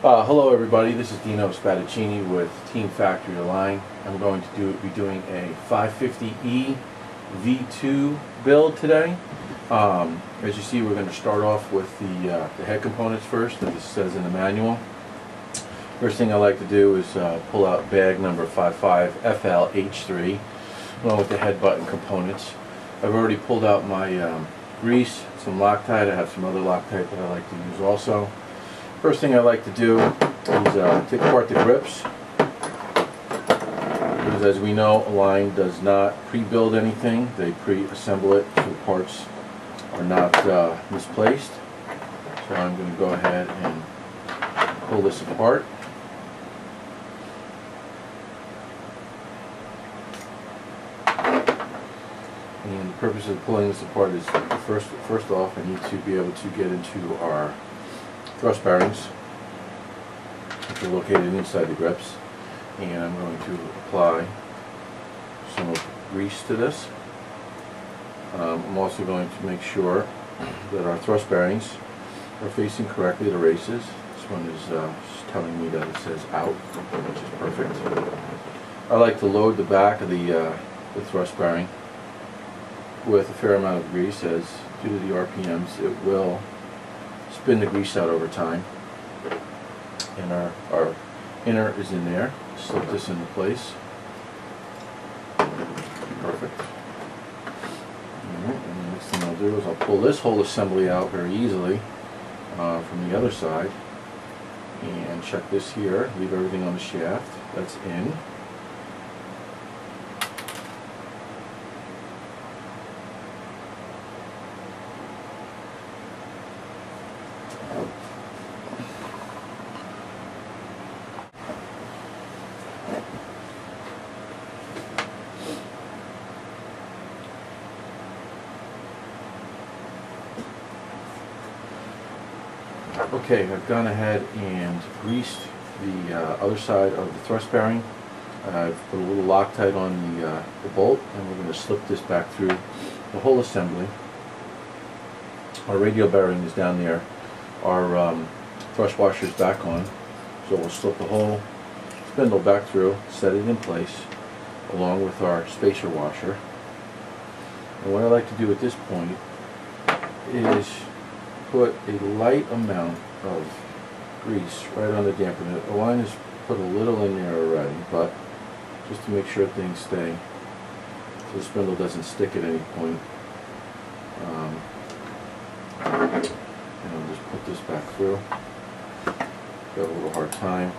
Hello everybody, this is Dino Spadaccini with Team Factory Align. I'm going to be doing a 550E V2 build today. As you see, we're going to start off with the head components first, as it says in the manual. First thing I like to do is pull out bag number 55FLH3 along with the head button components. I've already pulled out my grease, some Loctite. I have some other Loctite that I like to use also. First thing I like to do is take apart the grips, because as we know, Align does not pre-build anything. They pre-assemble it so the parts are not misplaced. So I'm going to go ahead and pull this apart. And the purpose of pulling this apart is, first off, I need to be able to get into our thrust bearings, which are located inside the grips, and I'm going to apply some grease to this. I'm also going to make sure that our thrust bearings are facing correctly the races. This one is telling me that it says out, which is perfect. I like to load the back of the thrust bearing with a fair amount of grease, as due to the RPMs it will spin the grease out over time. And our inner is in there. Slip this into place. Perfect. Alright, and the next thing I'll do is I'll pull this whole assembly out very easily from the other side and check this here. Leave everything on the shaft. That's in. Okay, I've gone ahead and greased the other side of the thrust bearing. I've put a little Loctite on the bolt, and we're going to slip this back through the whole assembly. Our radial bearing is down there. Our thrust washer is back on, so we'll slip the whole spindle back through, set it in place, along with our spacer washer. And what I like to do at this point is put a light amount of grease right on the dampener. Align has put a little in there already, but just to make sure things stay, so the spindle doesn't stick at any point. And I'll just put this back through. Got a little hard time.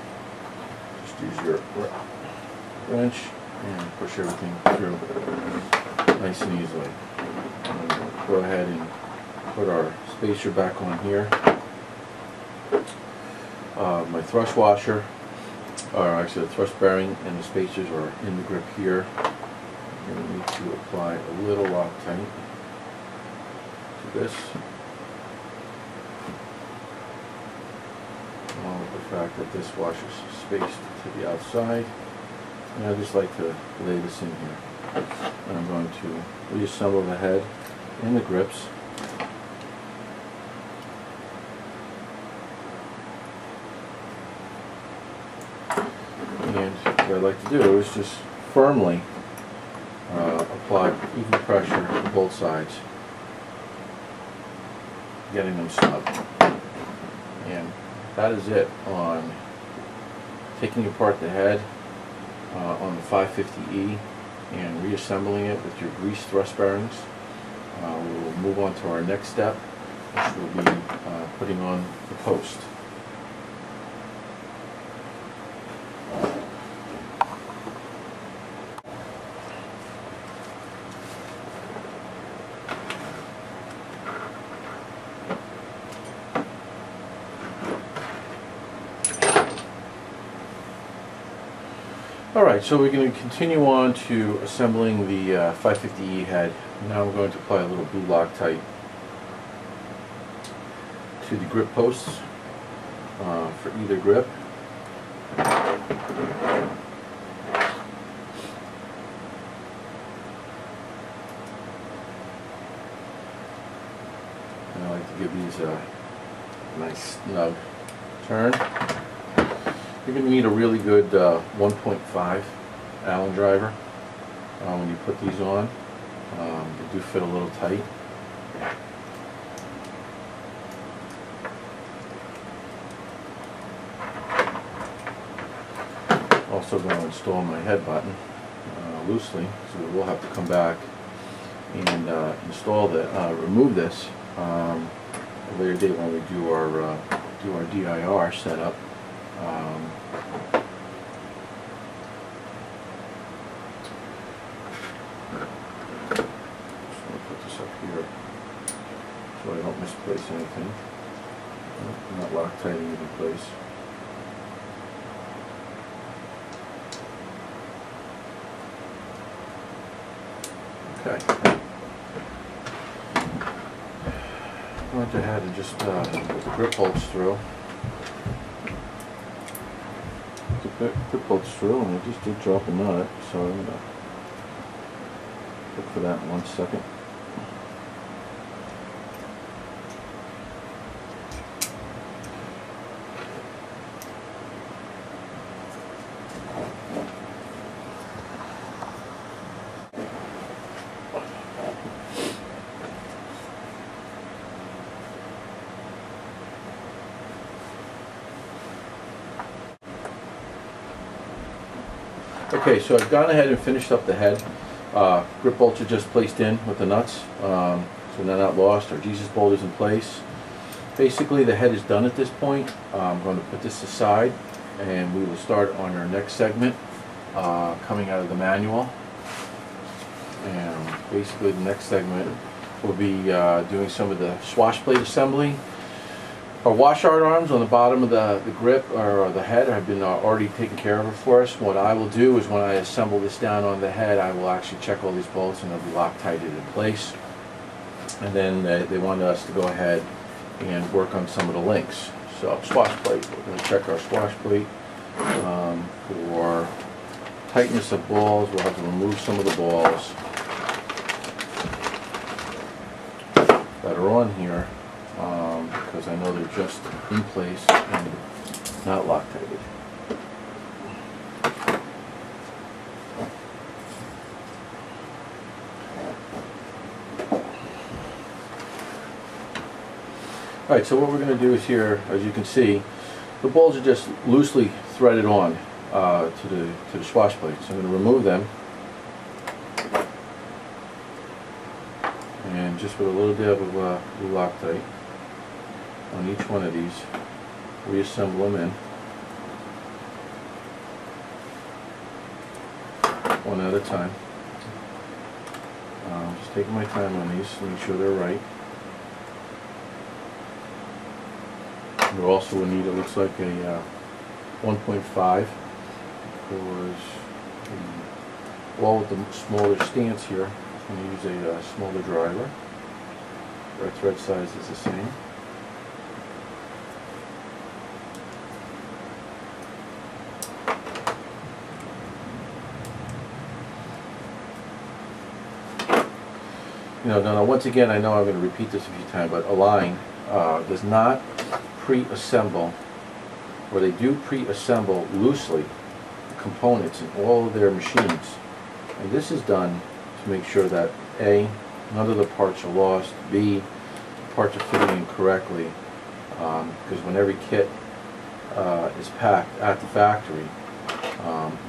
Just use your wrench and push everything through nice and easily. And we'll go ahead and put our spacer back on here. My thrust washer, or actually the thrust bearing and the spacers are in the grip here. I'm going to need to apply a little Loctite to this, along with the fact that this washer is spaced to the outside. And I just like to lay this in here. And I'm going to reassemble the head and the grips. And what I like to do is just firmly apply even pressure to both sides, getting them snug. And that is it on taking apart the head on the 550E and reassembling it with your grease thrust bearings. We will move on to our next step, which will be putting on the post. Alright, so we're going to continue on to assembling the 550E head. Now we're going to apply a little blue Loctite to the grip posts for either grip. And I like to give these a nice snug turn. You're going to need a really good 1.5 Allen driver when you put these on. They do fit a little tight. Also going to install my head button loosely, so we will have to come back and install the remove this a later date when we do our DIR setup. Just going to put this up here so I don't misplace anything. I'm not Loctiting it in place. Okay. I went ahead and just put the grip bolts through. Put the grip bolts through, and I just did drop a nut, so I'm going to look for that in 1 second. Okay, so I've gone ahead and finished up the head. Grip bolts are just placed in with the nuts, so they're not lost. Our Jesus bolt is in place. Basically, the head is done at this point. I'm going to put this aside, and we will start on our next segment coming out of the manual. And basically, the next segment will be doing some of the swash plate assembly. Our washart arms on the bottom of the grip or the head have been already taken care of for us. What I will do is when I assemble this down on the head, I will actually check all these bolts and they'll be Loctited in place. And then they wanted us to go ahead and work on some of the links. So swash plate, we're going to check our swash plate for tightness of balls. We'll have to remove some of the balls that are on here. Because I know they're just in place and not Loctited. Alright, so what we're going to do is here, as you can see, the balls are just loosely threaded on to the swash plate. So I'm going to remove them. And just with a little dab of Loctite on each one of these, reassemble them in one at a time. Just taking my time on these to make sure they're right. You also will need, it looks like a 1.5 because the wall with the smaller stance here, I'm going to use a smaller driver. Our thread size is the same. Now once again, I know I'm going to repeat this a few times, but Align does not pre-assemble, or they do pre-assemble loosely components in all of their machines. And this is done to make sure that A, none of the parts are lost, B, the parts are fitting in correctly, because when every kit is packed at the factory,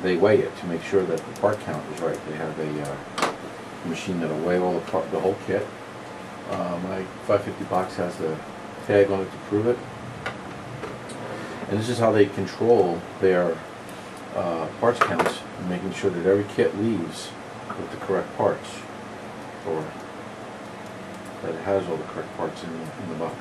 they weigh it to make sure that the part count is right. They have a machine that'll weigh all the whole kit. My 550 box has the tag on it to prove it. And this is how they control their parts counts, and making sure that every kit leaves with the correct parts, or that it has all the correct parts in the box.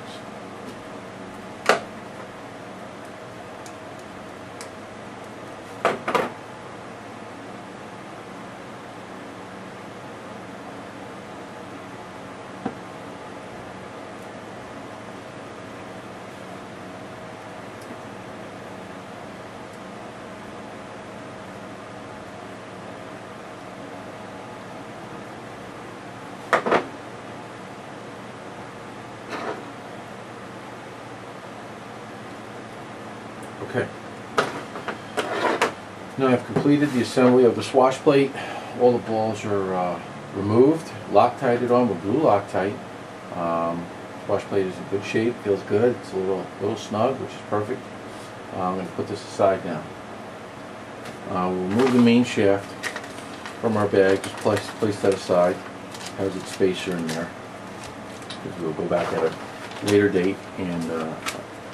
Okay, Now I've completed the assembly of the swash plate. All the balls are removed, Loctited on with blue Loctite. Swash plate is in good shape, feels good. It's a little snug, which is perfect. I'm going to put this aside now. We'll remove the main shaft from our bag. Just place that aside. Has its spacer in there. Because we'll go back at a later date and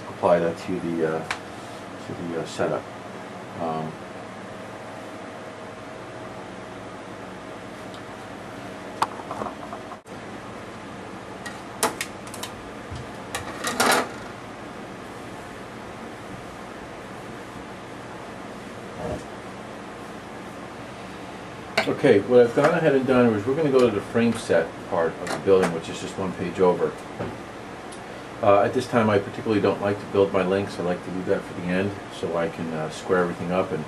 apply that to the setup. Okay, what I've gone ahead and done is we're going to go to the frame set part of the building, which is just one page over. At this time I particularly don't like to build my links. I like to leave that for the end so I can square everything up and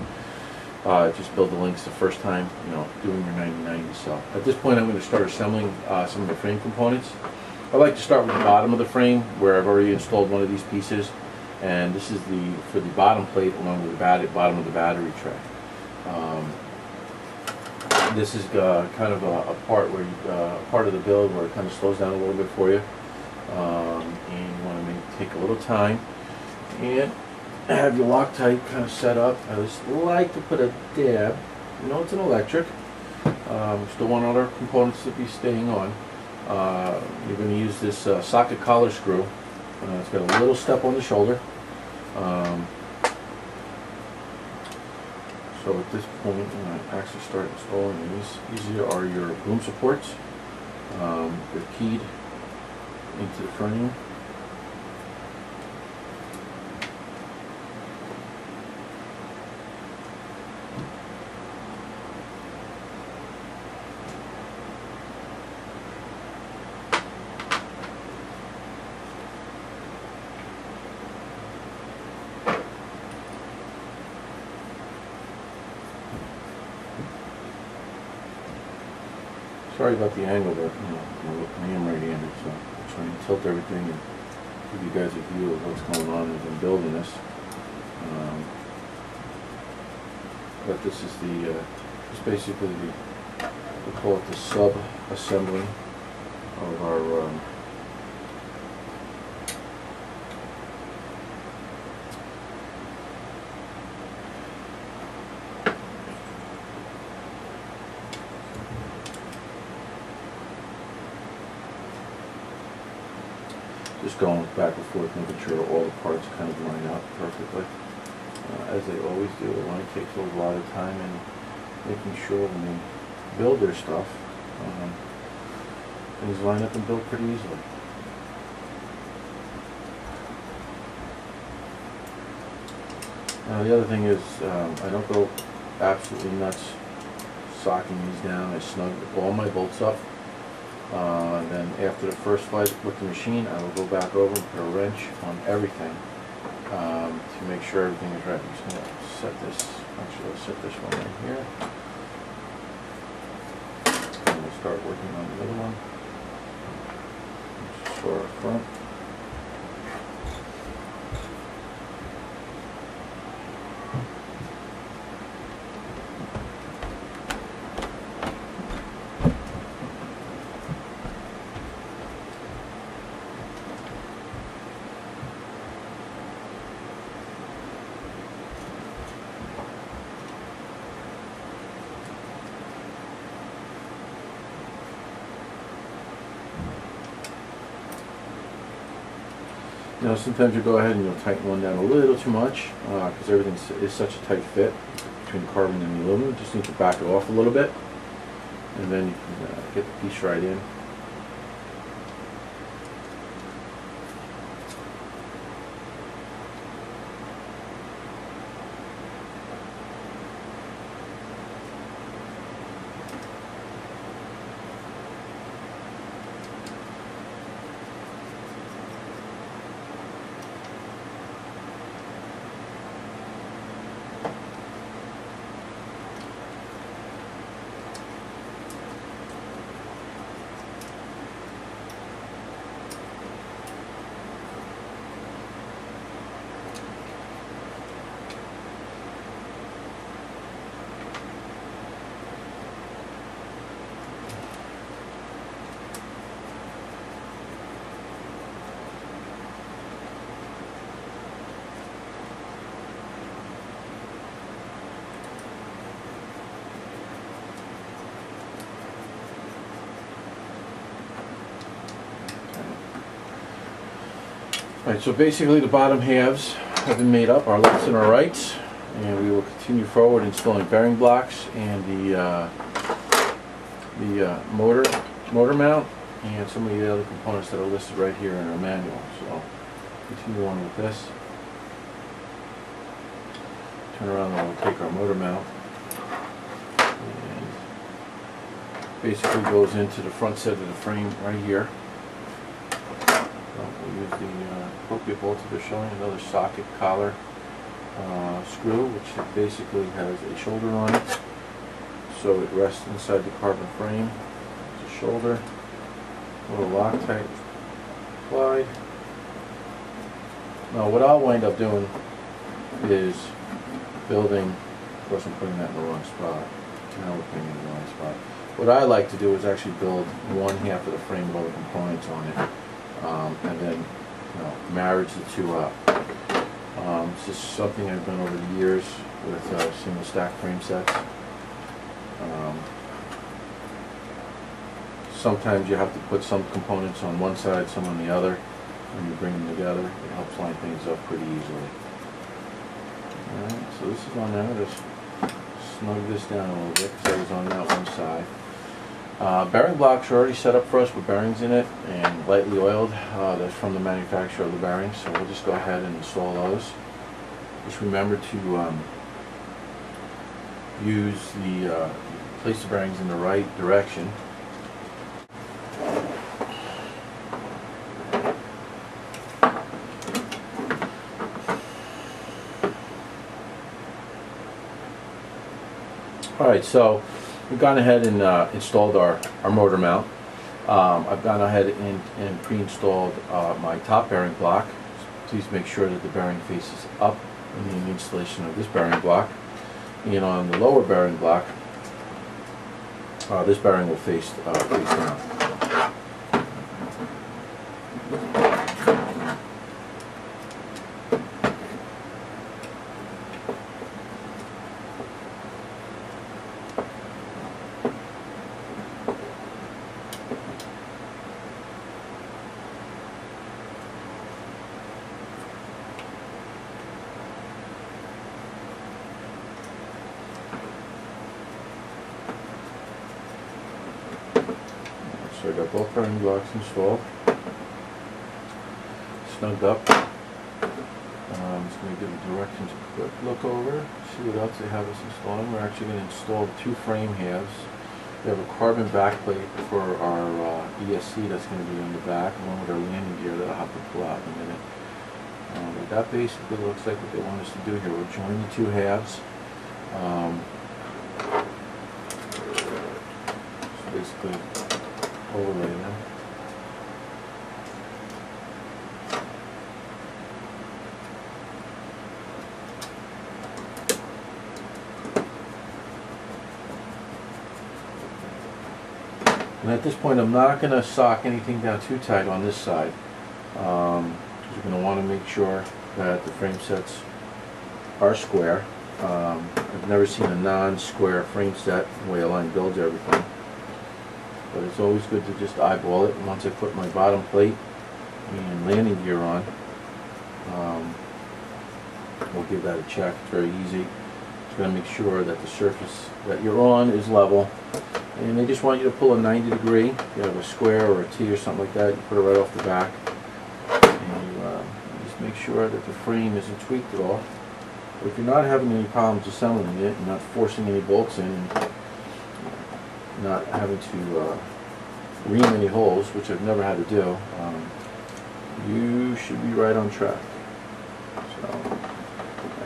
just build the links the first time, doing your 90-90. So at this point I'm going to start assembling some of the frame components. I like to start with the bottom of the frame where I've already installed one of these pieces, and this is for the bottom plate along with the bottom of the battery tray. This is kind of a part where part of the build where it kind of slows down a little bit for you, and you want to take a little time and have your Loctite kind of set up. I just like to put a dab. It's an electric. Still want other components to be staying on. You're going to use this socket collar screw. It's got a little step on the shoulder. So at this point, when I actually start installing these are your boom supports. They're keyed into the frame. Sorry about the angle, but I am right-handed, so I'm trying to tilt everything and give you guys a view of what's going on as I'm building this. But this is just basically we call it the sub-assembly of our just going back and forth, making sure all the parts kind of line up perfectly, as they always do. It only takes a lot of time and making sure when they build their stuff, things line up and build pretty easily. The other thing is, I don't go absolutely nuts socking these down. I snug all my bolts up. And then after the first flight with the machine, I will go back over and put a wrench on everything to make sure everything is right. I'm just going to set this, actually I'll set this one right here. And we'll start working on the other one. Just for our front. Sometimes you go ahead and you'll tighten one down a little too much because everything is such a tight fit between the carbon and the aluminum. Just need to back it off a little bit, and then you can get the piece right in. Alright, so basically the bottom halves have been made up, our lefts and our rights, and we will continue forward installing bearing blocks and the motor mount and some of the other components that are listed right here in our manual. So continue on with this. Turn around and we'll take our motor mount, and basically goes into the front set of the frame right here. We'll use the appropriate bolts that they're showing, another socket collar screw, which basically has a shoulder on it, so it rests inside the carbon frame. It's a shoulder, little Loctite applied. Now what I'll wind up doing is building, of course I'm putting that in the wrong spot, now we're putting it in the wrong spot. What I like to do is actually build one half of the frame with other components on it, and then marriage the two up. It's just something I've done over the years with single stack frame sets. Sometimes you have to put some components on one side, some on the other. When you bring them together, it helps line things up pretty easily. Alright, so this is on there. Just snug this down a little bit because I was on that one side. Bearing blocks are already set up for us with bearings in it and lightly oiled. That's from the manufacturer of the bearings, so we'll just go ahead and install those. Just remember to place the bearings in the right direction. Alright, so we've gone ahead and installed our motor mount. I've gone ahead and pre-installed my top bearing block. Please make sure that the bearing faces up in the installation of this bearing block. And on the lower bearing block, this bearing will face down. So I got both bearing blocks installed, snugged up. I'm just going to give the directions a quick look over, see what else they have us installing. We're actually going to install two frame halves. We have a carbon backplate for our ESC that's going to be on the back, along with our landing gear that I'll have to pull out in a minute. But that basically looks like what they want us to do here. We'll join the two halves. So basically overlay them. And at this point I'm not going to sock anything down too tight on this side, because you're going to want to make sure that the frame sets are square. I've never seen a non-square frame set, the way Align builds everything. But it's always good to just eyeball it. And once I put my bottom plate and landing gear on, we'll give that a check. It's very easy. Just going to make sure that the surface that you're on is level. And they just want you to pull a 90 degree. If you have a square or a T or something like that, you put it right off the back. And you just make sure that the frame isn't tweaked at all. But if you're not having any problems assembling it and not forcing any bolts in, and not having to ream any holes, which I've never had to do, you should be right on track. So,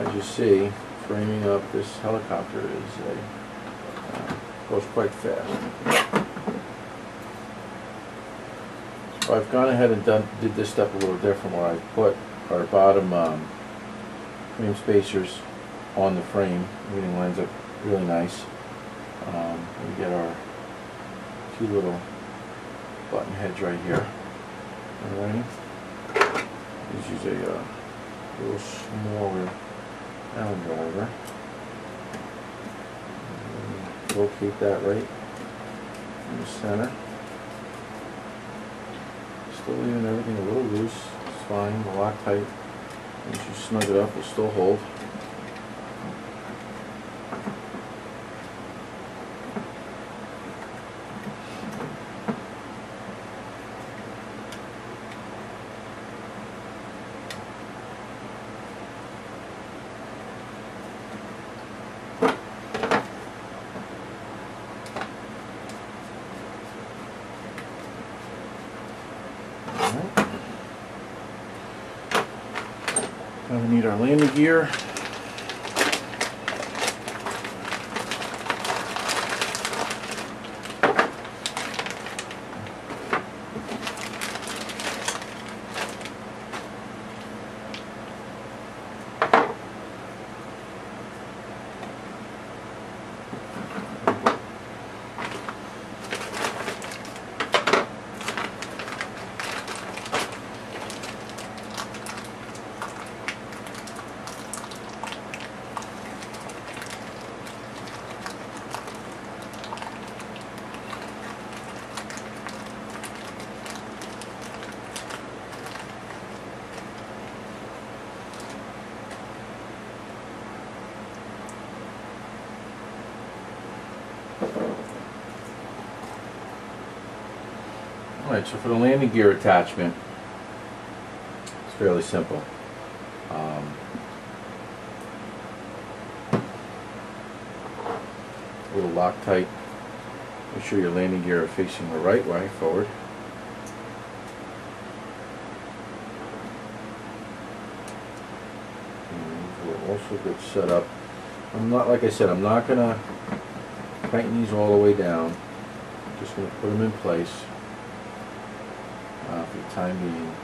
as you see, framing up this helicopter is goes quite fast. So I've gone ahead and did this step a little different, where I put our bottom frame spacers on the frame. Everything lines up really nice. We get our two little button heads right here. Alright. This is a little smaller Allen driver. Locate that right in the center. Still leaving everything a little loose, fine. The Loctite, once you snug it up, will still hold. Now we need our landing gear. Alright, so for the landing gear attachment, it's fairly simple. Little Loctite. Make sure your landing gear are facing the right way, forward. And we're also good set up. I'm not, like I said, I'm not going to tighten these all the way down. I'm just going to put them in place for the time being.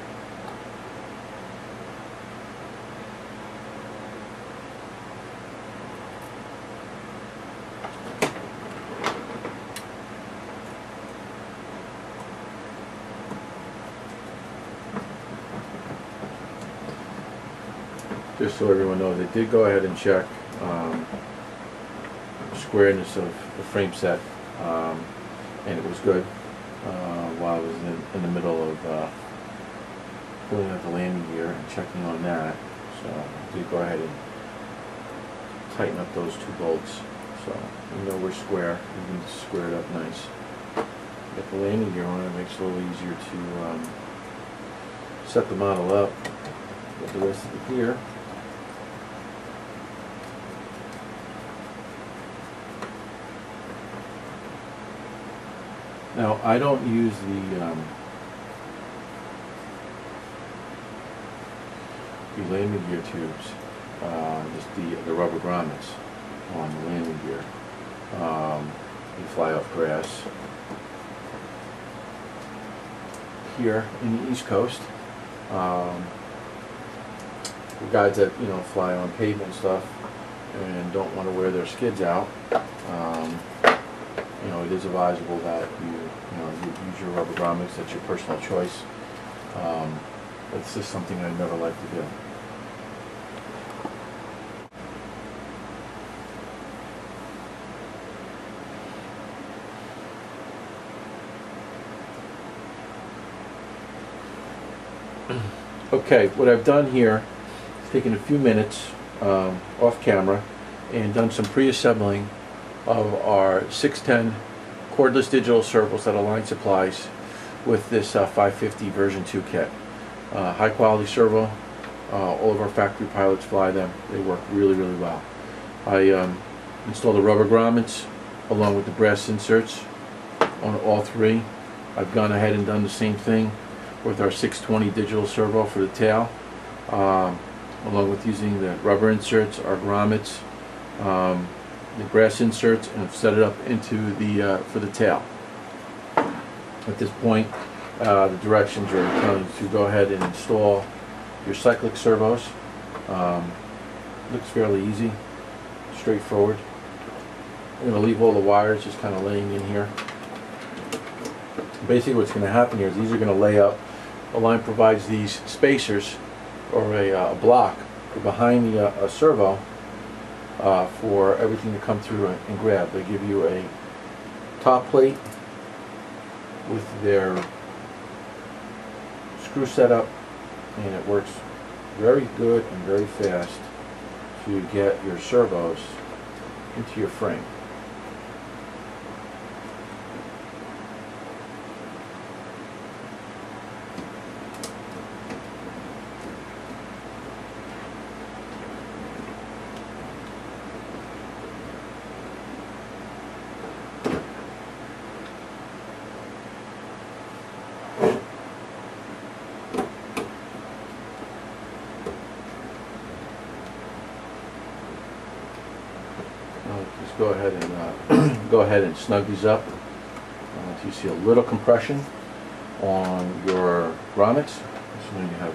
Just so everyone knows, I did go ahead and check the squareness of the frame set, and it was good while I was in the middle of pulling out the landing gear and checking on that. So I did go ahead and tighten up those two bolts, so we know we're square. We can square it up nice. Get the landing gear on, it makes it a little easier to set the model up. Get the rest of the gear. Now, I don't use the landing gear tubes, just the rubber grommets on the landing gear. They fly off grass. Here in the East Coast, the guys that fly on pavement stuff and don't want to wear their skids out, it is advisable that you use your rubber grommets. That's your personal choice. It's just something I never like to do. Okay, what I've done here is taken a few minutes off camera and done some pre-assembling of our 610 cordless digital servos that Align supplies with this 550 version 2 kit. High quality servo. All of our factory pilots fly them. They work really, really well. I installed the rubber grommets along with the brass inserts on all three. I've gone ahead and done the same thing with our 620 digital servo for the tail, along with using the rubber inserts, our grommets, the brass inserts, and I've set it up into the for the tail. At this point, the directions are telling you to go ahead and install your cyclic servos. Looks fairly easy, straightforward. I'm going to leave all the wires just kind of laying in here. Basically what's going to happen here is these are going to lay up. Align provides these spacers, or a block behind the servo for everything to come through and grab. They give you a top plate with their screw setup and it works very good and very fast to get your servos into your frame. Just go ahead and snug these up until you see a little compression on your grommets. So you have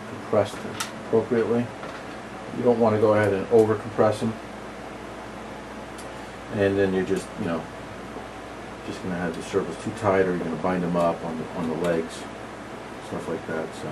compressed appropriately. You don't want to go ahead and over compress them, and then you're just going to have the servos too tight, or you're going to bind them up on the legs, stuff like that. So.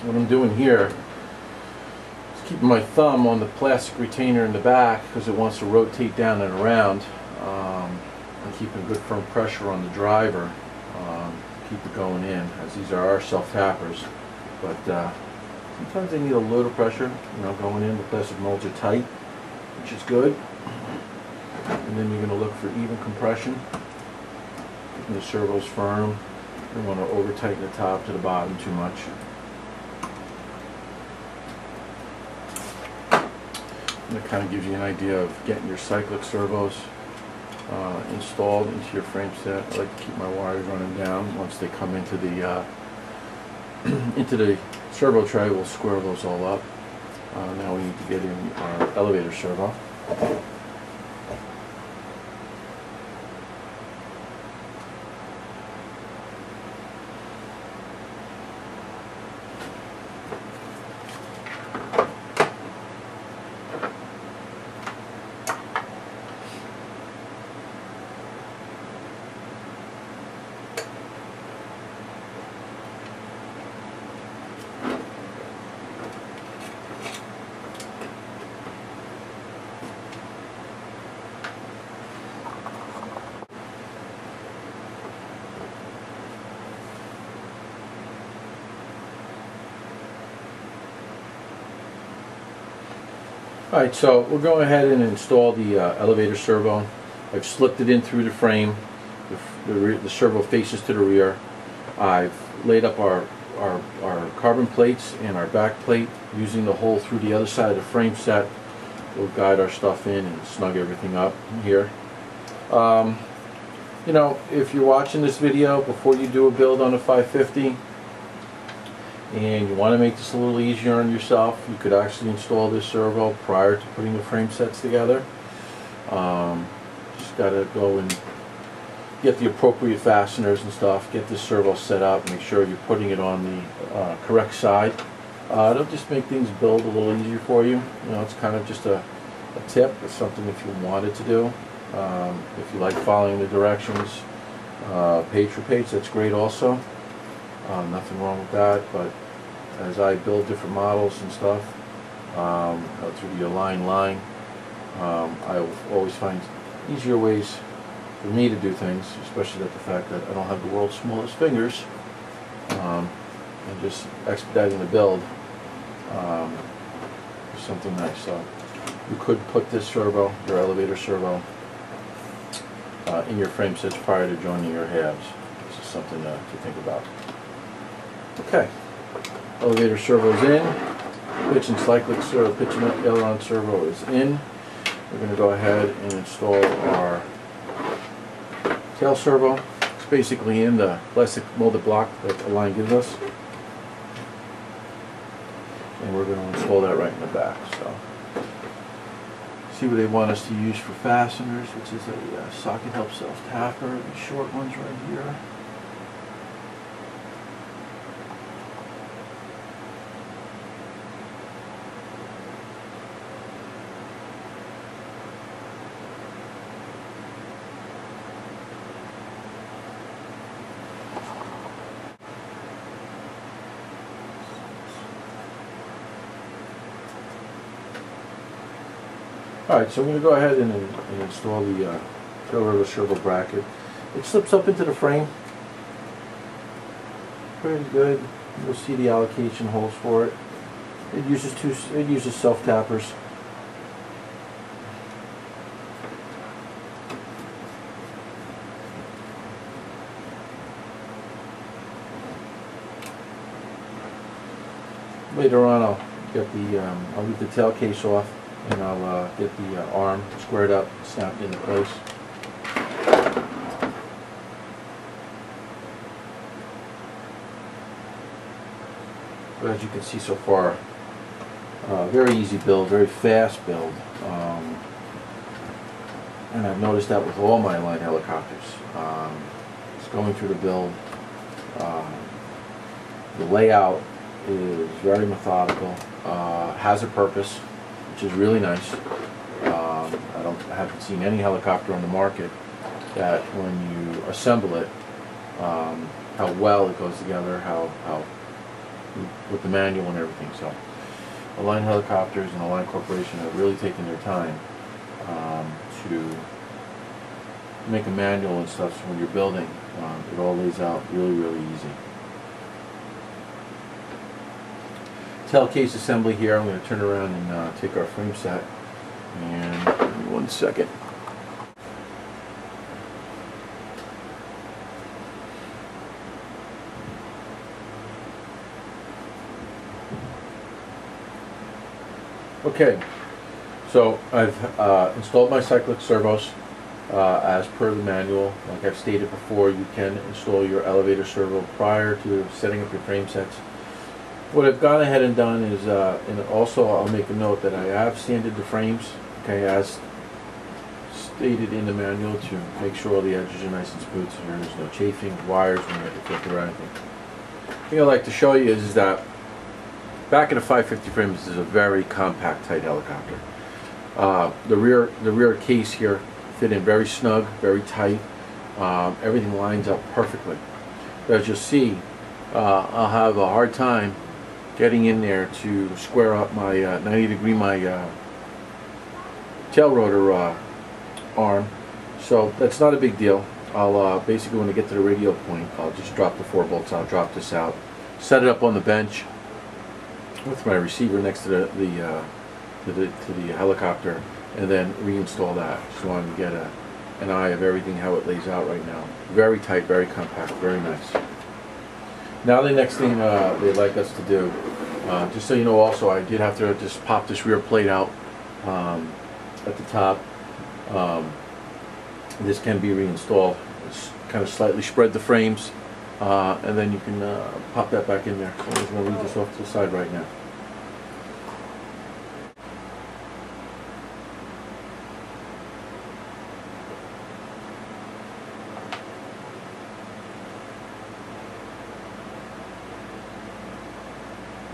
What I'm doing here is keeping my thumb on the plastic retainer in the back because it wants to rotate down and around, and keeping good firm pressure on the driver, keep it going in, as these are our self-tappers. But sometimes they need a little pressure, going in. The plastic molds are tight, which is good. And then you're going to look for even compression, keeping the servos firm. You don't want to over tighten the top to the bottom too much. And it kind of gives you an idea of getting your cyclic servos installed into your frame set. I like to keep my wires running down. Once they come into the into the servo tray, we'll square those all up. Now we need to get in our elevator servo. Alright, so we're going ahead and install the elevator servo. I've slipped it in through the frame. The servo faces to the rear. I've laid up our carbon plates and our back plate using the hole through the other side of the frame set. We'll guide our stuff in and snug everything up here. You know, if you're watching this video before you do a build on a 550 and you want to make this a little easier on yourself, you could actually install this servo prior to putting the frame sets together. Just got to go and get the appropriate fasteners and stuff, get this servo set up, make sure you're putting it on the correct side. It'll just make things build a little easier for you. You know, it's kind of just a tip. It's something if you wanted to do. If you like following the directions page for page, that's great also. Nothing wrong with that, but as I build different models and stuff through the Align line, I always find easier ways for me to do things, especially the fact that I don't have the world's smallest fingers, and just expediting the build is something nice. So you could put this servo, your elevator servo, in your frame sets prior to joining your halves. This is something to think about. Okay, elevator servo is in. Pitch and cyclic servo, pitch and aileron servo is in. We're going to go ahead and install our tail servo. It's basically in the plastic molded block that Align gives us, and we're going to install that right in the back. So, see what they want us to use for fasteners, which is a socket help self tapper. These short ones right here. Alright, so I'm going to go ahead and install the tail rotor servo bracket. It slips up into the frame pretty good. You'll see the allocation holes for it. It uses self tappers. Later on, I'll leave the tail case off, and I'll get the arm squared up, snapped into place. But as you can see so far, very easy build, very fast build. And I've noticed that with all my Align helicopters. Just going through the build, the layout is very methodical, has a purpose, which is really nice. I haven't seen any helicopter on the market that when you assemble it, how well it goes together, how with the manual and everything. So Align Helicopters and Align Corporation have really taken their time to make a manual and stuff, so when you're building, it all lays out really, really easy. Tail case assembly here. I'm going to turn around and take our frame set, and give me 1 second. Okay, so I've installed my cyclic servos as per the manual. Like I've stated before, you can install your elevator servo prior to setting up your frame sets. What I've gone ahead and done is, and also I'll make a note that I have sanded the frames, okay, as stated in the manual, to make sure all the edges are nice and smooth, so there's no chafing, wires, when you get the filter or anything. The thing I'd like to show you is that back in a 550 frame, this is a very compact, tight helicopter. The rear case here fit in very snug, very tight. Everything lines up perfectly. But as you'll see, I'll have a hard time getting in there to square up my 90-degree tail rotor arm. So that's not a big deal. I'll basically, when I get to the radial point, I'll just drop the 4 bolts out, drop this out, set it up on the bench with my receiver next to the helicopter, and then reinstall that. Just wanted to get an eye of everything, how it lays out right now. Very tight, very compact, very nice. Now the next thing they'd like us to do, just so you know also, I did have to just pop this rear plate out at the top. This can be reinstalled kind of slightly spread the frames, and then you can pop that back in there. So I'm just going to leave this off to the side right now.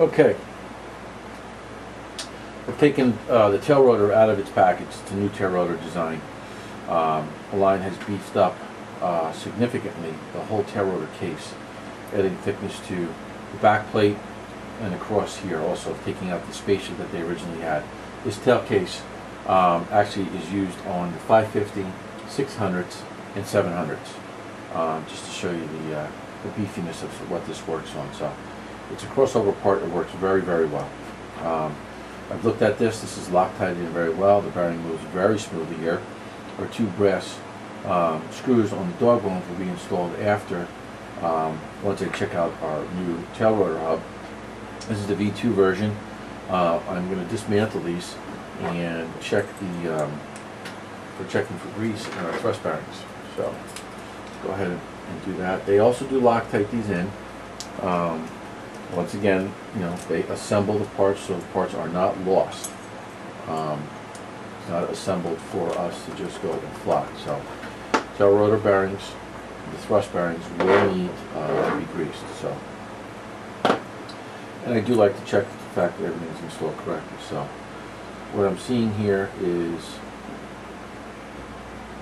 Okay, I've taken the tail rotor out of its package. It's a new tail rotor design. Align has beefed up significantly the whole tail rotor case, adding thickness to the back plate and across here, also taking out the spacer that they originally had. This tail case actually is used on the 550, 600s, and 700s, just to show you the beefiness of what this works on. So it's a crossover part that works very, very well. I've looked at this. This is Loctited in very well. The bearing moves very smoothly here. Our two brass screws on the dog bones will be installed after, once I check out our new tail rotor hub. This is the V2 version. I'm going to dismantle these and check for checking for grease in our thrust bearings. So go ahead and do that. They also do Loctite these in. Once again, they assemble the parts so the parts are not lost. It's not assembled for us to just go and fly. So tail rotor bearings, the thrust bearings will need to be greased. So, and I do like to check the fact that everything's installed correctly. So what I'm seeing here is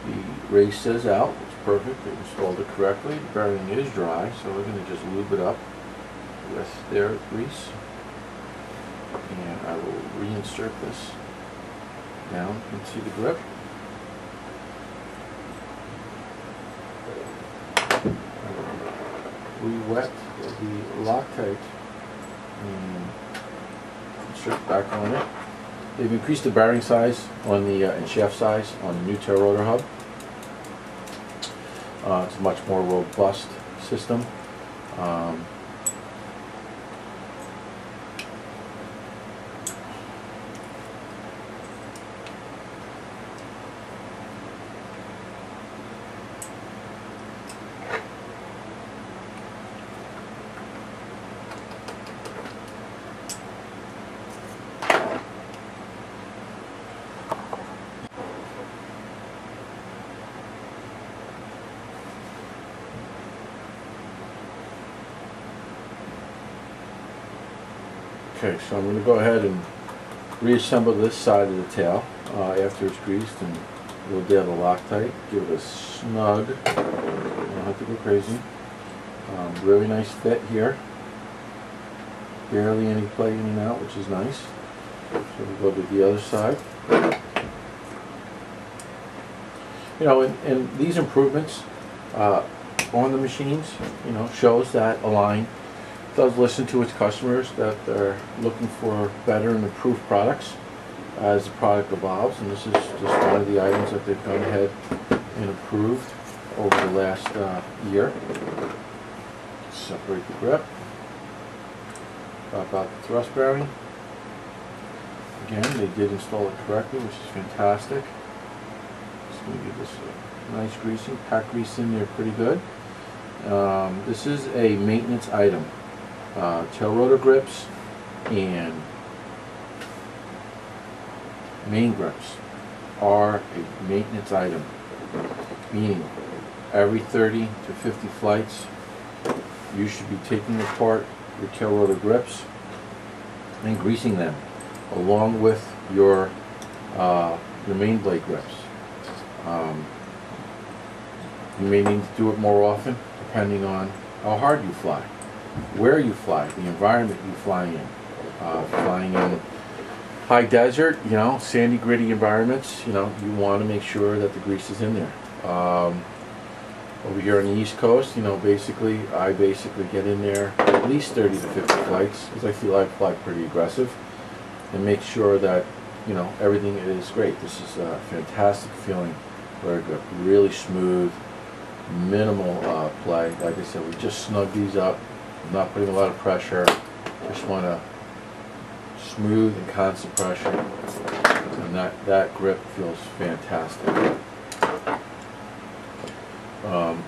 the race says out. It's perfect. They installed it correctly. The bearing is dry, so we're going to just lube it up with their grease, and I will reinsert this down into the grip. Re-wet the Loctite and insert back on it. They've increased the bearing size on the and shaft size on the new tail rotor hub. It's a much more robust system. Okay, so I'm going to go ahead and reassemble this side of the tail after it's greased, and we'll dab the Loctite, give it a snug, you don't have to go crazy. Really nice fit here, barely any play in and out, which is nice. So we'll go to the other side. And these improvements on the machines, shows that Align does listen to its customers, that they're looking for better and improved products as the product evolves, and this is just one of the items that they've gone ahead and improved over the last year. Separate the grip, pop out the thrust bearing. Again, they did install it correctly, which is fantastic. Just going to give this a nice greasing, pack grease in there pretty good. This is a maintenance item. Tail rotor grips and main grips are a maintenance item, meaning every 30 to 50 flights you should be taking apart your tail rotor grips and greasing them along with your main blade grips. You may need to do it more often depending on how hard you fly, where you fly, the environment you fly in. Flying in high desert, sandy, gritty environments, you want to make sure that the grease is in there. Over here on the East Coast, I basically get in there at least 30 to 50 flights, because I feel I fly pretty aggressive, and make sure that, everything is great. This is a fantastic feeling, very good, really smooth, minimal play. Like I said, we just snug these up. I'm not putting a lot of pressure. Just want to smooth and constant pressure, and that grip feels fantastic. Um,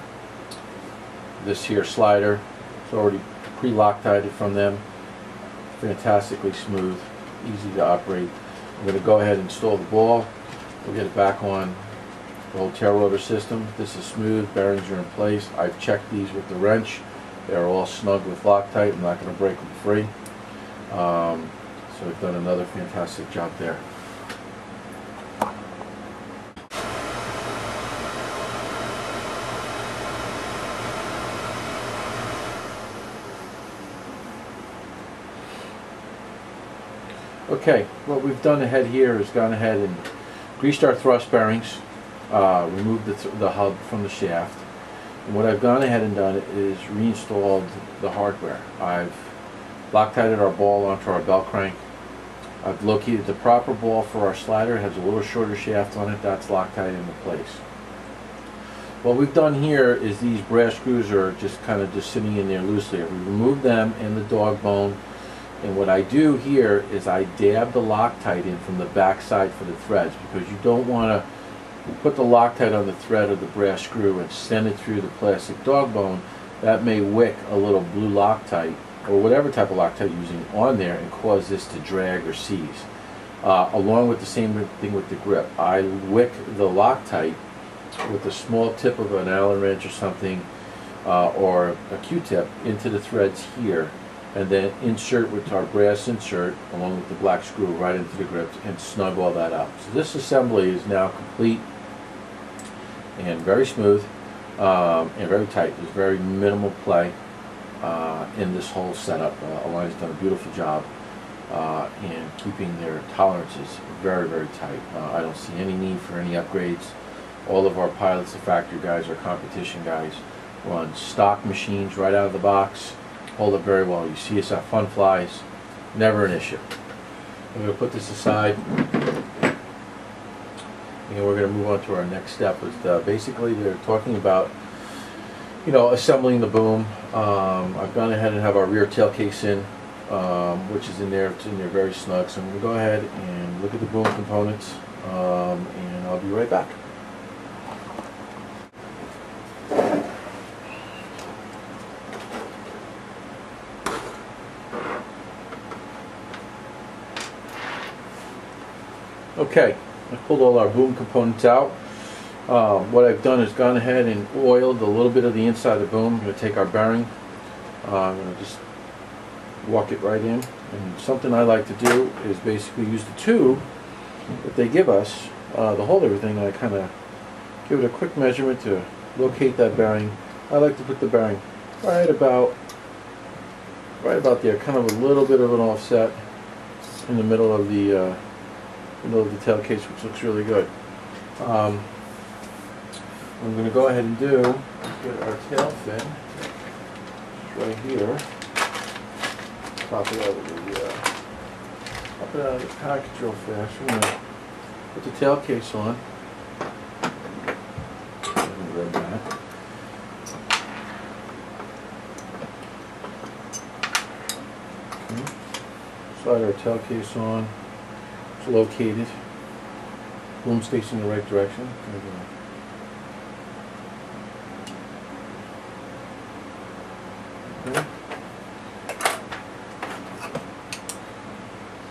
this here slider is already pre-Loctited from them. Fantastically smooth, easy to operate. I'm going to go ahead and install the ball. We'll get it back on the whole tail rotor system. This is smooth, bearings are in place. I've checked these with the wrench. They're all snug with Loctite. I'm not going to break them free. So I've done another fantastic job there. Okay, what we've done ahead here is gone ahead and greased our thrust bearings, removed the hub from the shaft, and what I've gone ahead and done is reinstalled the hardware. I've Loctited our ball onto our belt crank. I've located the proper ball for our slider. It has a little shorter shaft on it. That's Loctited into place. What we've done here is these brass screws are just kind of sitting in there loosely. We removed them and the dog bone. And what I do here is I dab the Loctite in from the back side for the threads, because you don't want to put the Loctite on the thread of the brass screw and send it through the plastic dog bone. That may wick a little blue Loctite or whatever type of Loctite you're using on there and cause this to drag or seize. Along with the same thing with the grip. I wick the Loctite with a small tip of an Allen wrench or something, or a Q-tip into the threads here, and then insert with our brass insert along with the black screw right into the grips and snug all that up. So this assembly is now complete and very smooth and very tight. There's very minimal play in this whole setup. Alliance has done a beautiful job in keeping their tolerances very, very tight. I don't see any need for any upgrades. All of our pilots, the factory guys, our competition guys, run stock machines right out of the box. Hold up very well. You see us at Fun Flies, never an issue. I'm going to put this aside, and we're going to move on to our next step. Basically, they're talking about, assembling the boom. I've gone ahead and have our rear tail case in, which is in there. It's in there very snug. So I'm going to go ahead and look at the boom components, and I'll be right back. Okay, I've pulled all our boom components out. What I've done is gone ahead and oiled a little bit of the inside of the boom. I'm going to take our bearing, I'm going to just walk it right in. And something I like to do is basically use the tube that they give us to hold everything, and I kind of give it a quick measurement to locate that bearing. I like to put the bearing right about there, kind of a little bit of an offset in the middle of the tail case, which looks really good. What I'm going to go ahead and do is get our tail fin right here. Pop it out of the package real fast. We're going to put the tail case on. Grab that. Okay. Slide our tail case on. It's located. Boom's facing the right direction. Okay.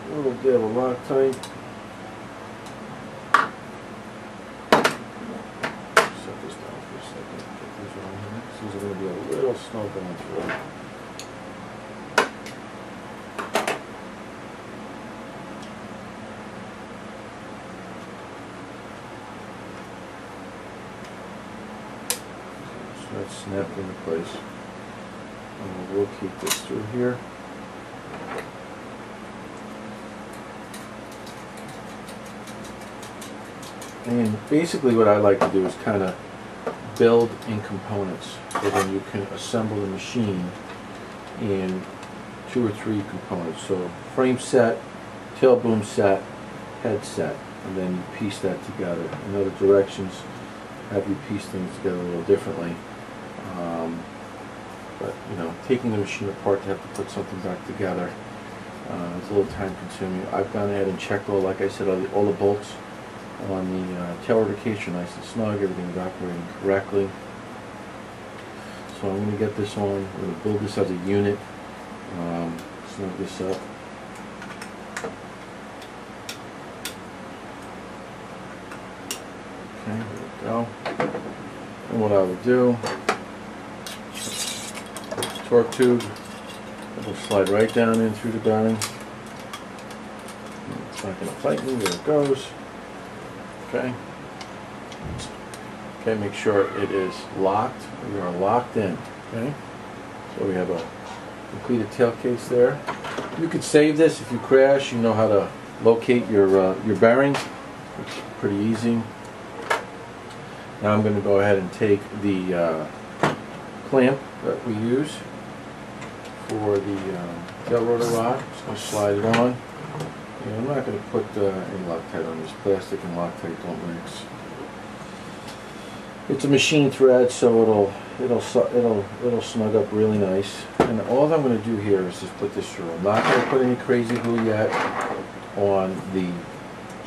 A little bit of Loctite. Set this down for a second. Get these on here. These are going to be a little snug going through. That's snapped into place. And we'll locate this through here. And basically what I like to do is kind of build in components, so then you can assemble the machine in 2 or 3 components. So frame set, tail boom set, head set, and then you piece that together. In other directions, have you piece things together a little differently. But taking the machine apart to have to put something back together, it's a little time consuming. I've gone ahead and checked like I said, all the bolts on the tail rotor case are nice and snug. Everything's operating correctly. So I'm going to get this on. I'm going to build this as a unit. Snug this up. Okay, there we go. And what I will do, torque tube, it will slide right down in through the bearing. It's not going to fight me, there it goes. Okay. Okay, make sure it is locked. We are locked in. Okay. So we have a completed tail case there. You could save this if you crash. You know how to locate your bearings. It's pretty easy. Now I'm going to go ahead and take the clamp that we use for the tail rotor rod. Just going to slide it on. And I'm not going to put any Loctite on this. Plastic and Loctite don't mix. It's a machine thread, so it'll snug up really nice. And all I'm going to do here is just put this through. I'm not going to put any crazy glue yet on the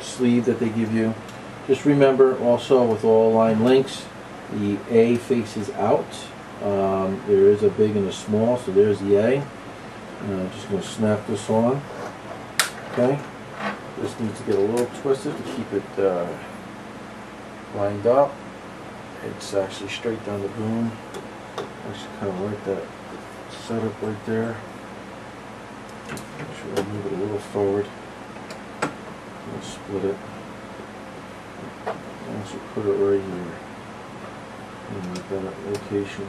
sleeve that they give you. Just remember also with all line links, the A faces out. There is a big and a small, so there's the A. And I'm just going to snap this on. Okay. This needs to get a little twisted to keep it lined up. It's actually straight down the boom. Actually kind of like that setup right there. Make sure I move it a little forward. And split it. And also put it right here in that location.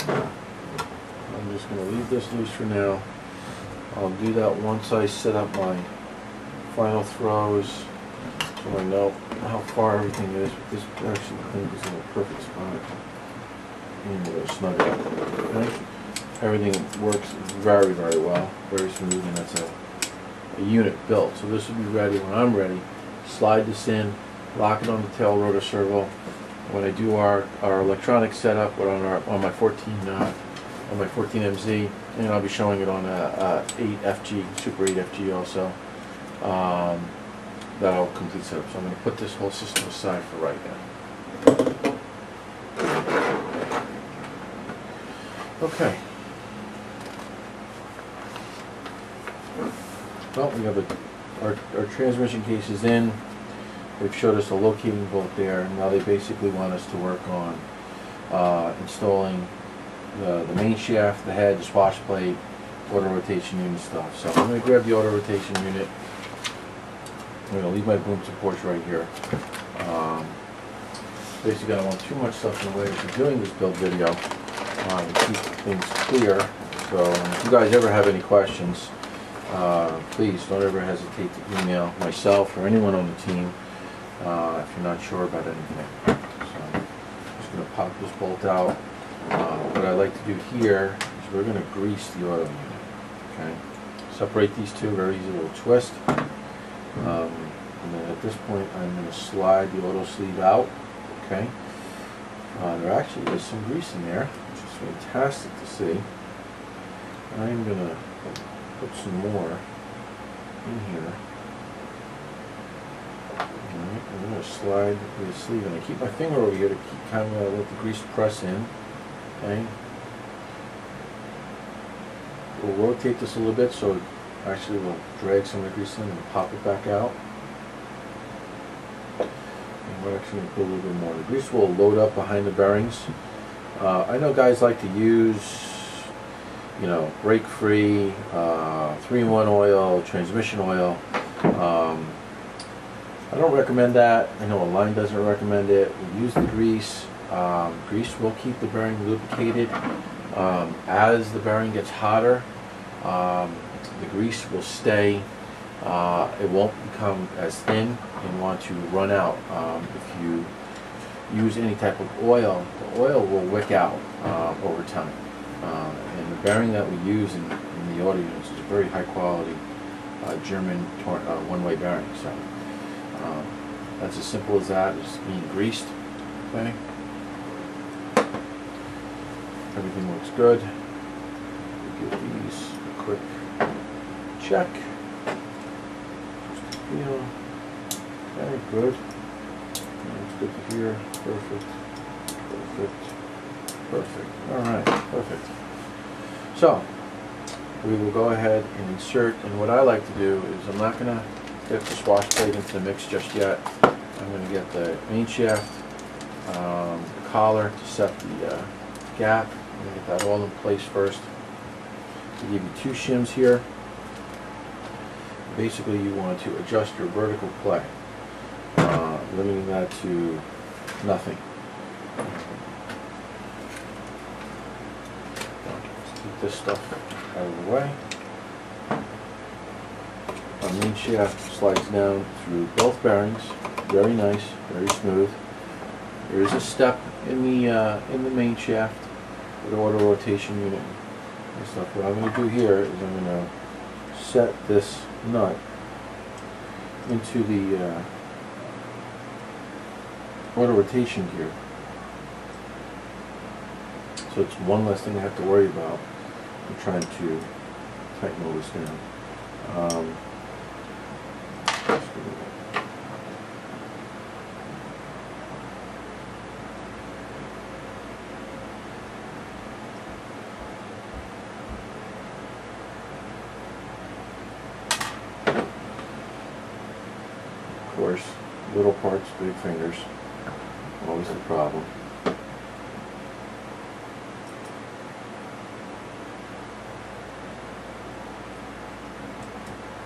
I'm just going to leave this loose for now. I'll do that once I set up my final throws, so I know how far everything is. This actually I think is in a perfect spot. And we'll snug it up. Okay? Everything works very, very well, very smooth, and that's a unit built. So this will be ready when I'm ready. Slide this in, lock it on the tail rotor servo. When I do our electronic setup, or on my 14 MZ, and I'll be showing it on a 8FG, Super 8FG also. That'll complete setup. So I'm going to put this whole system aside for right now. Okay. Well, we have our transmission case is in. They've showed us a locating bolt there, and now they basically want us to work on installing the main shaft, the head, the swash plate, auto rotation unit stuff. So I'm going to grab the auto rotation unit. I'm going to leave my boom supports right here. Basically, I don't want too much stuff in the way of doing this build video to keep things clear. So if you guys ever have any questions, please don't ever hesitate to email myself or anyone on the team if you're not sure about anything. So I'm just going to pop this bolt out. What I like to do here is we're going to grease the auto unit. Okay, separate these two, very easy little twist. And then at this point, I'm going to slide the auto sleeve out. Okay, there actually is some grease in there, which is fantastic to see. I'm going to put some more in here. Alright, I'm going to slide the sleeve, and I keep my finger over here to keep kind of let the grease press in. Okay. We'll rotate this a little bit so it actually will drag some of the grease in and pop it back out. And we're actually going to put a little bit more. The grease will load up behind the bearings. I know guys like to use, you know, brake-free, 3-in-1 oil, transmission oil. I don't recommend that. I know a line doesn't recommend it. We use the grease. Grease will keep the bearing lubricated. As the bearing gets hotter, the grease will stay. It won't become as thin and want to run out. If you use any type of oil, the oil will wick out over time. And the bearing that we use in the auto units is a very high quality German one-way bearing. So that's as simple as that. It's being greased. Okay. Everything looks good. We'll give these a quick check. Just feel very good. It's good to hear. Perfect. Perfect. All right, perfect. So we will go ahead and insert, and what I like to do is I'm not going to get the swash plate into the mix just yet. I'm going to get the main shaft, the collar to set the gap. I'm going to get that all in place first. To give you two shims here. Basically you want to adjust your vertical play, limiting that to nothing. Let's keep this stuff out of the way. Our main shaft slides down through both bearings. Very nice, very smooth. There is a step in the main shaft with the auto rotation unit and stuff. What I'm going to do here is I'm going to set this nut into the auto rotation gear, so it's one less thing I have to worry about. I'm trying to tighten all this down. Of course, little parts, big fingers, always the problem.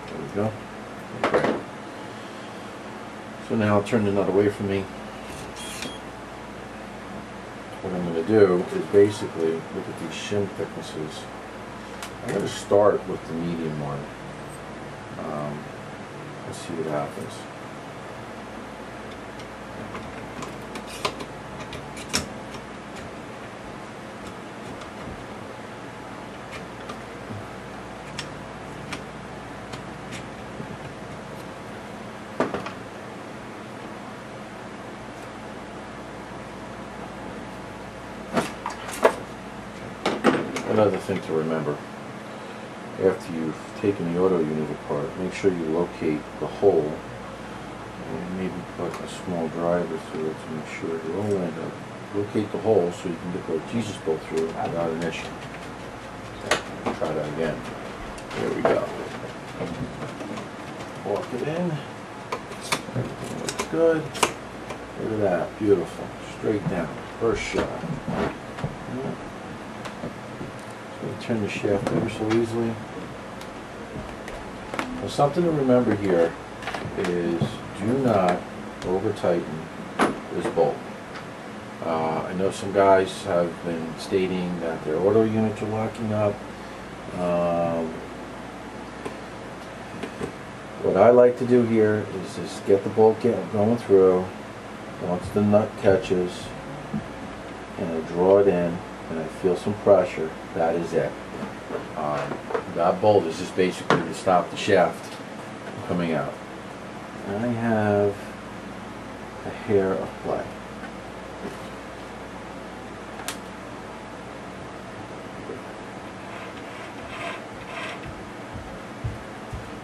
There we go. Okay. So now I'll turn the nut away from me. What I'm going to do is basically look at these shim thicknesses. I'm going to start with the medium one. Let's see what happens. Another thing to remember, after you've taken the auto unit apart, make sure you locate the hole and maybe put a small driver through it to make sure it will end up. Locate the hole so you can get the Jesus bolt through it without an issue. So, try that again. There we go. Walk it in. Everything looks good. Look at that. Beautiful. Straight down. First shot. Turn the shaft ever so easily. Now, something to remember here is do not over tighten this bolt. I know some guys have been stating that their auto units are locking up. What I like to do here is just get the bolt going through. Once the nut catches, and I draw it in, and I feel some pressure, that is it. That bolt is just basically to stop the shaft from coming out. And I have a hair of play.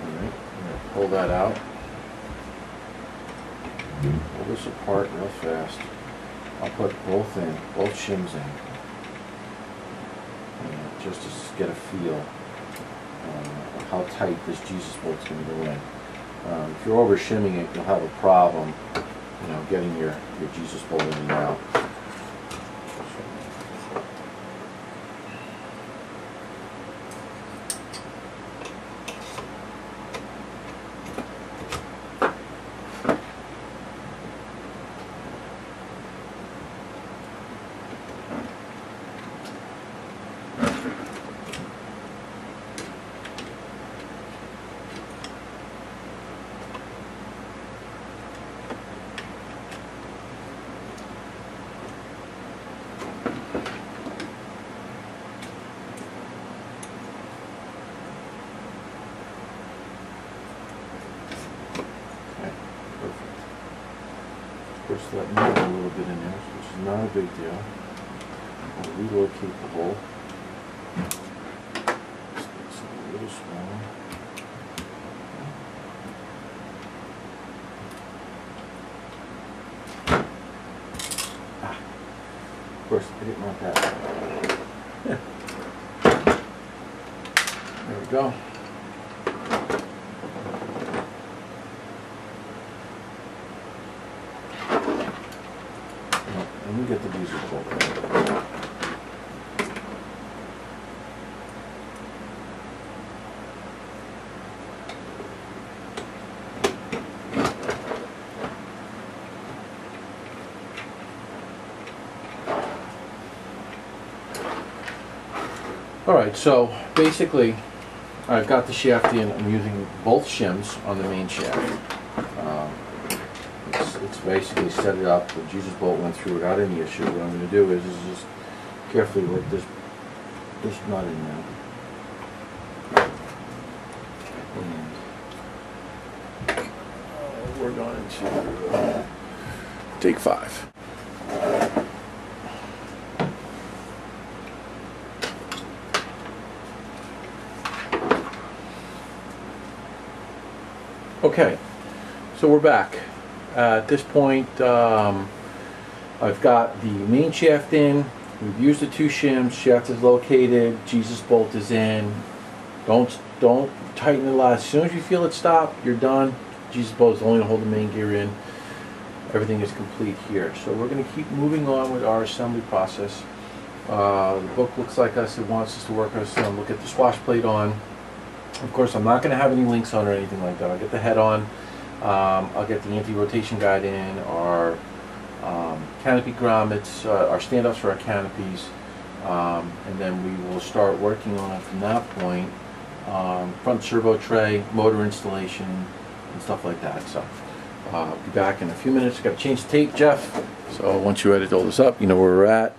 Alright, I'm going to pull that out. Pull this apart real fast. I'll put both in, both shims in. Just to get a feel of how tight this Jesus bolt's going to go in. If you're over shimming it, you'll have a problem, getting your Jesus bolt in and out. Push that needle a little bit in there, which is not a big deal. I'll relocate the hole. This gets a little smaller. Of course, I didn't want that. There we go. And we get the diesel bolt. Alright, so basically I've got the shaft in. I'm using both shims on the main shaft. It's basically set it up. The Jesus bolt went through without any issue. What I'm going to do is just carefully work this nut in now. And we're going to take 5. Okay, so we're back. At this point, I've got the main shaft in. We've used the 2 shims. Shaft is located. Jesus bolt is in. Don't tighten the last. As soon as you feel it stop, you're done. Jesus bolt is only to hold the main gear in. Everything is complete here. So we're going to keep moving on with our assembly process. The book looks like us. It wants us to work us. We'll get the swash plate on. Of course, I'm not going to have any links on or anything like that. I'll get the head on. I'll get the anti-rotation guide in, our canopy grommets, our standoffs for our canopies, and then we will start working on, from that point, front servo tray, motor installation, and stuff like that. So I'll be back in a few minutes. Got to change the tape, Jeff. So once you edit all this up, you know where we're at.